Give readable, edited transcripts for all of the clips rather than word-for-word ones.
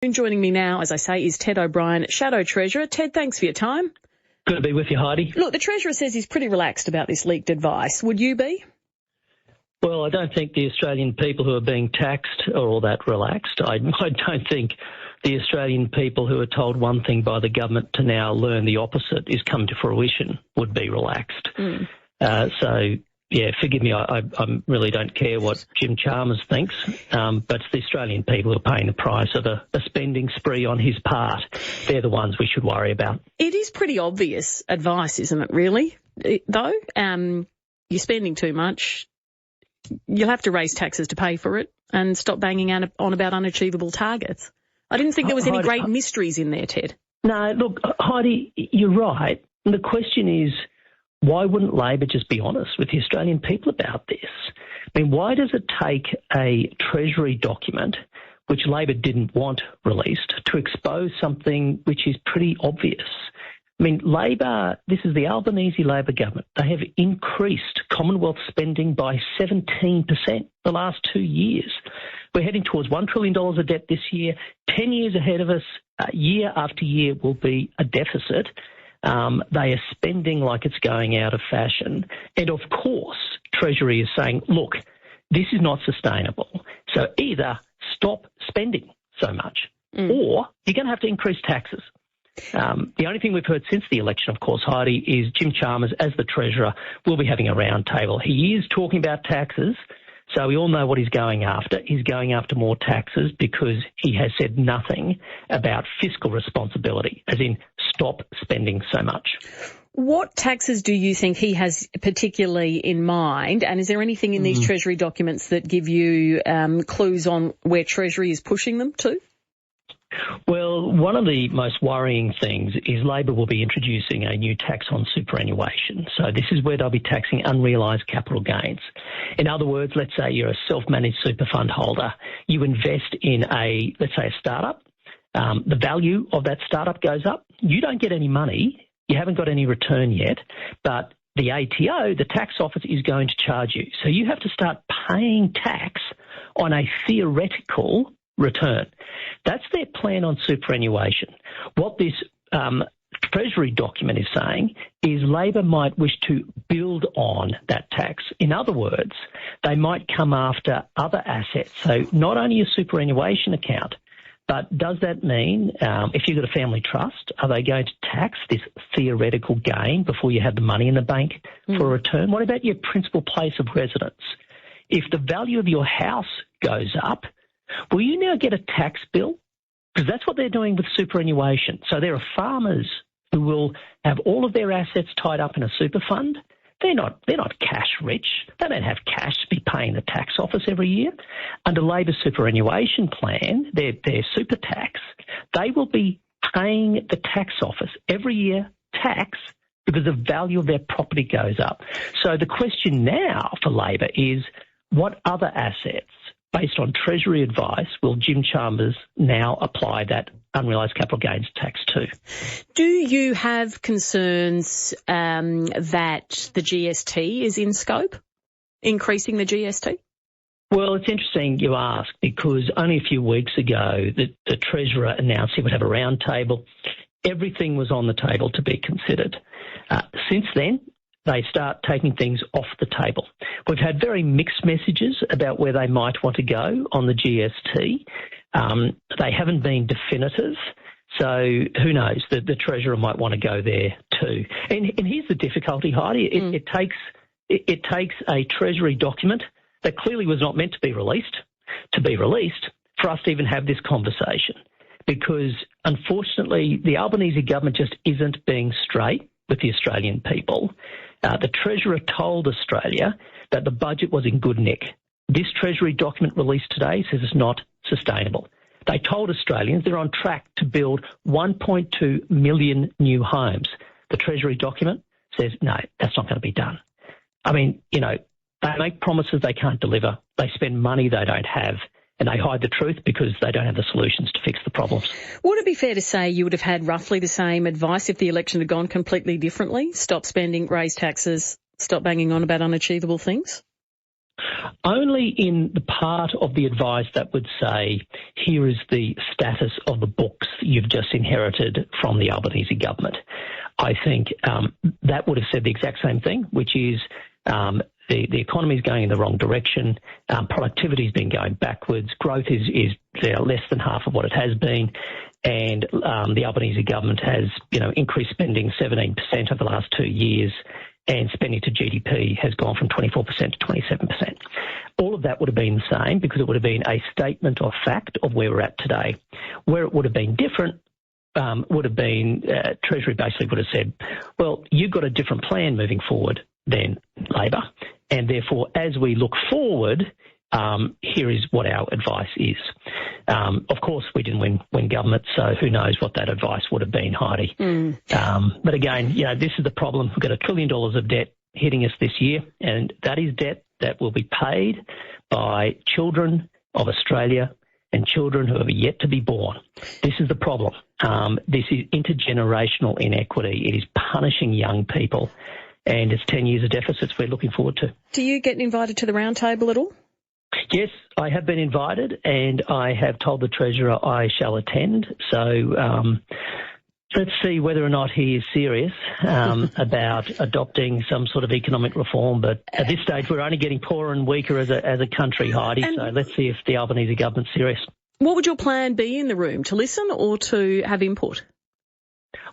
Joining me now, as I say, is Ted O'Brien, Shadow Treasurer. Ted, thanks for your time. Good to be with you, Heidi. Look, the Treasurer says he's pretty relaxed about this leaked advice. Would you be? Well, I don't think the Australian people who are being taxed are all that relaxed. I don't think the Australian people who are told one thing by the government to now learn the opposite is come to fruition would be relaxed. Yeah, forgive me, I really don't care what Jim Chalmers thinks, but it's the Australian people who are paying the price of a spending spree on his part. They're the ones we should worry about. It is pretty obvious advice, isn't it, really, though? You're spending too much. You'll have to raise taxes to pay for it and stop banging on about unachievable targets. I didn't think there was any great mysteries in there, Ted. No, look, Heidi, you're right. The question is, why wouldn't Labor just be honest with the Australian people about this? I mean, why does it take a Treasury document, which Labor didn't want released, to expose something which is pretty obvious? I mean, Labor, this is the Albanese Labor government. They have increased Commonwealth spending by 17% the last 2 years. We're heading towards $1 trillion of debt this year. 10 years ahead of us, year after year will be a deficit. They are spending like it's going out of fashion. And of course, Treasury is saying, look, this is not sustainable. So either stop spending so much or you're going to have to increase taxes. The only thing we've heard since the election, of course, Heidi, is Jim Chalmers, as the Treasurer, will be having a round table. He is talking about taxes. So we all know what he's going after. He's going after more taxes because he has said nothing about fiscal responsibility, as in stop spending so much. What taxes do you think he has particularly in mind? And is there anything in these Treasury documents that give you clues on where Treasury is pushing them to? Well, one of the most worrying things is Labor will be introducing a new tax on superannuation. So this is where they'll be taxing unrealised capital gains. In other words, let's say you're a self-managed super fund holder. You invest in let's say a startup. The value of that startup goes up. You don't get any money. You haven't got any return yet, but the ATO, the tax office, is going to charge you. So you have to start paying tax on a theoretical return. That's their plan on superannuation. What this Treasury document is saying is Labor might wish to build on that tax. In other words, they might come after other assets. So not only a superannuation account, but does that mean if you've got a family trust, are they going to tax this theoretical gain before you have the money in the bank for a return? What about your principal place of residence? If the value of your house goes up, will you now get a tax bill? Because that's what they're doing with superannuation. So there are farmers who will have all of their assets tied up in a super fund. They're not cash rich. They don't have cash to be paying the tax office every year. Under Labor's superannuation plan, their super tax, they will be paying the tax office every year tax because the value of their property goes up. So the question now for Labor is, what other assets, based on Treasury advice, will Jim Chalmers now apply that unrealised capital gains tax to? Do you have concerns that the GST is in scope, increasing the GST? Well, it's interesting you ask, because only a few weeks ago the Treasurer announced he would have a round table. Everything was on the table to be considered. Since then, they start taking things off the table. We've had very mixed messages about where they might want to go on the GST. They haven't been definitive, so who knows? The Treasurer might want to go there too. And here's the difficulty, Heidi. It takes a Treasury document that clearly was not meant to be released for us to even have this conversation, because unfortunately the Albanese government just isn't being straight with the Australian people. The Treasurer told Australia that the budget was in good nick. This Treasury document released today says it's not sustainable. They told Australians they're on track to build 1.2 million new homes. The Treasury document says, no, that's not going to be done. I mean, they make promises they can't deliver. They spend money they don't have. And they hide the truth because they don't have the solutions to fix the problems. Would it be fair to say you would have had roughly the same advice if the election had gone completely differently? Stop spending, raise taxes, stop banging on about unachievable things? Only in the part of the advice that would say, here is the status of the books you've just inherited from the Albanese government. I think that would have said the exact same thing, which is the economy is going in the wrong direction, productivity has been going backwards, growth is less than half of what it has been, and the Albanese government has increased spending 17% over the last 2 years, and spending to GDP has gone from 24% to 27%. All of that would have been the same because it would have been a statement of fact of where we're at today. Where it would have been different would have been Treasury basically would have said, well, you've got a different plan moving forward than Labor, and therefore as we look forward, here is what our advice is. Of course, we didn't win government, so who knows what that advice would have been, Heidi. But again, this is the problem. We've got $1 trillion of debt hitting us this year, and that is debt that will be paid by children of Australia and children who have yet to be born. This is the problem. This is intergenerational inequity. It is punishing young people, and it's 10 years of deficits we're looking forward to. Do you get invited to the round table at all? Yes, I have been invited, and I have told the Treasurer I shall attend. So let's see whether or not he is serious about adopting some sort of economic reform. But at this stage, we're only getting poorer and weaker as a country, Heidi. So let's see if the Albanese government's serious. What would your plan be in the room, to listen or to have input?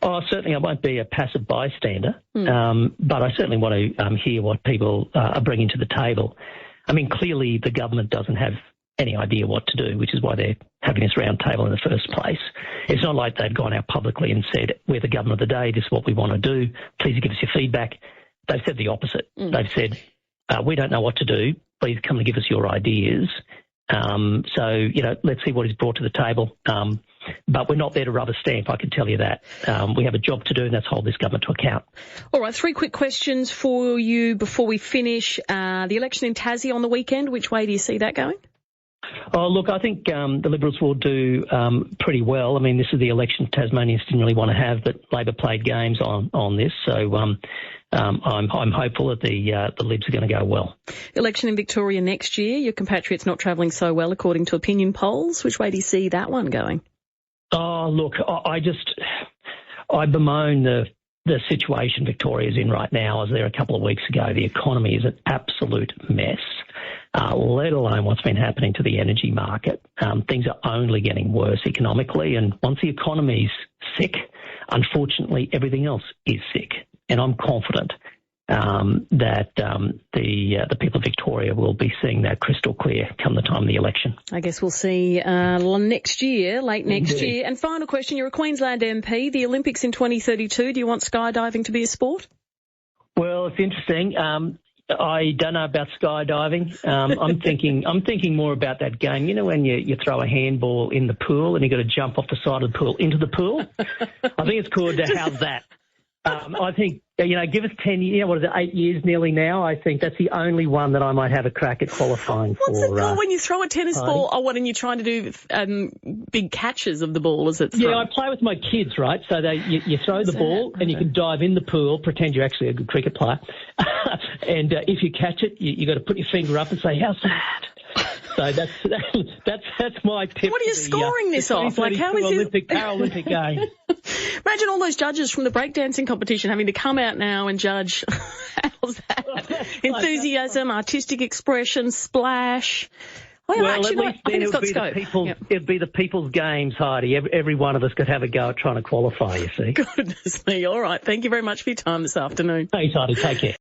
Oh, certainly I won't be a passive bystander, but I certainly want to hear what people are bringing to the table. I mean, clearly the government doesn't have any idea what to do, which is why they're having this round table in the first place. It's not like they've gone out publicly and said, we're the government of the day, this is what we want to do, please give us your feedback. They've said the opposite. They've said, we don't know what to do, please come and give us your ideas. So, let's see what is brought to the table. But we're not there to rubber stamp, I can tell you that. We have a job to do, and that's hold this government to account. All right, 3 quick questions for you before we finish. The election in Tassie on the weekend, which way do you see that going? Oh, look, I think the Liberals will do pretty well. I mean, this is the election Tasmanians didn't really want to have, but Labor played games on this. So I'm hopeful that the Libs are going to go well. Election in Victoria next year. Your compatriots not travelling so well, according to opinion polls. Which way do you see that one going? Oh, look, I bemoan the situation Victoria's in right now. I was there a couple of weeks ago. The economy is an absolute mess, let alone what's been happening to the energy market. Things are only getting worse economically, and once the economy's sick, unfortunately, everything else is sick. And I'm confident that the people of Victoria will be seeing that crystal clear come the time of the election. I guess we'll see next year, late next year. And final question, you're a Queensland MP. The Olympics in 2032, do you want skydiving to be a sport? Well, it's interesting. I don't know about skydiving. I'm thinking more about that game. You know, when you throw a handball in the pool and you've got to jump off the side of the pool into the pool? I think it's called How's That? I think, give us 10 years, 8 years nearly now. I think that's the only one that I might have a crack at qualifying What's for. What's it called when you throw a tennis ball? Oh, what, and you're trying to do big catches of the ball as it's thrown? Yeah, I play with my kids, right? So you throw the ball and you can dive in the pool, pretend you're actually a good cricket player. And if you catch it, you got to put your finger up and say, how's that? So that's my tip. What are you scoring this off? Like, how is it? Paralympic game. Imagine all those judges from the breakdancing competition having to come out now and judge. How's that? Enthusiasm, artistic expression, splash. Well, at least then it'd be the people's games, Heidi. Every one of us could have a go at trying to qualify, you see. Goodness me. All right. Thank you very much for your time this afternoon. Thanks, Heidi. Take care.